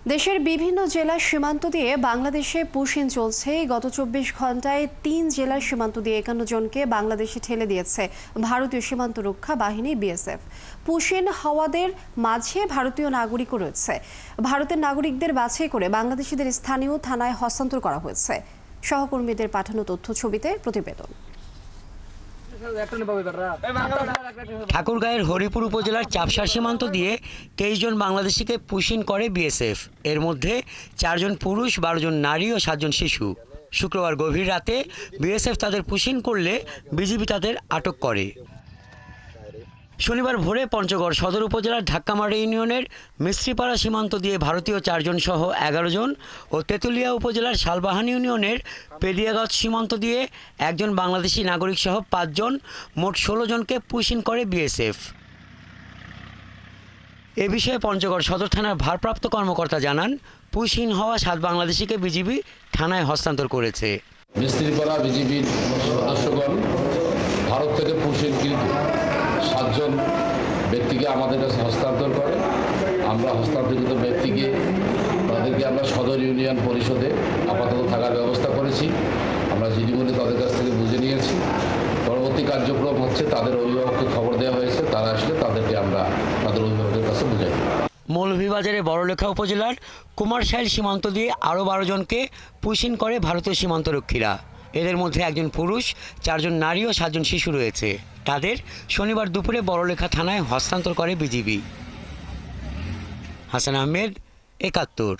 দেশের বিভিন্ন জেলার সীমান্ত দিয়ে বাংলাদেশে পুশিন চলছে। গত ২৪ ঘন্টায় ৩ জেলার সীমান্ত দিয়ে ৫১ জনকে বাংলাদেশে ঠেলে দিয়েছে ভারতীয় সীমান্ত রক্ষা বাহিনী বিএসএফ। পুশিন হওয়াদের মাঝে ভারতীয় নাগরিকও রয়েছে। ভারতের নাগরিকদের বাছাই করে বাংলাদেশিদের স্থানীয় থানায় হস্তান্তর করা হয়েছে। সহকর্মীদের পাঠানো তথ্য ছবিতে প্রতিবেদন। ঠাকুরগাঁয়ের হরিপুর উপজেলার চাপসার সীমান্ত দিয়ে ২৩ জন বাংলাদেশিকে পুশিন করে বিএসএফ। এর মধ্যে ৪ জন পুরুষ, ১২ জন নারী ও ৭ জন শিশু। শুক্রবার গভীর রাতে বিএসএফ তাদের পুশিন করলে বিজিবি তাদের আটক করে। শনিবার ভোরে পঞ্চগড় সদর উপজেলার ধাক্কামারি ইউনিয়নের মিস্ত্রিপাড়া সীমান্ত দিয়ে ভারতীয় ৪ জন সহ ১১ জন ও তেঁতুলিয়া উপজেলার শালবাহান ইউনিয়নের পেদিয়াগঞ্জ সীমান্ত দিয়ে একজন বাংলাদেশি নাগরিক সহ ৫ জন, মোট ১৬ জনকে পুশিন করে বিএসএফ। এ বিষয়ে পঞ্চগড় সদর থানার ভারপ্রাপ্ত কর্মকর্তা জানান, পুশিন হওয়া ৭ বাংলাদেশিকে বিজিবি থানায় হস্তান্তর করেছে। মিস্ত্রিপাড়া বিজিবির সদস্যগণ ভারত থেকে পুশিনকৃত ৭ জন ব্যক্তিকে আমাদের কাছে হস্তান্তর করে। আমরা হস্তান্তরিত ব্যক্তিকে তাদেরকে আমরা সদর ইউনিয়ন পরিষদে আপাতত থাকার ব্যবস্থা করেছি। আমরা জিডিমণি তাদের কাছ থেকে বুঝে নিয়েছি। পরবর্তী কার্যক্রম হচ্ছে তাদের অভিভাবককে খবর দেওয়া হয়েছে, তারা আসলে তাদেরকে আমরা তাদের অভিভাবকের কাছে বুঝাই। মৌলভীবাজারের বড়লেখা উপজেলার কুমারশাইল সীমান্ত দিয়ে আরও ১২ জনকে পুশিন করে ভারতীয় সীমান্তরক্ষীরা। এদের মধ্যে একজন পুরুষ, ৪ জন নারী ও ৭ জন শিশু রয়েছে। তাদের শনিবার দুপুরে বড়লেখা থানায় হস্তান্তর করে বিজিবি। হাসান আহমেদ, ৭১।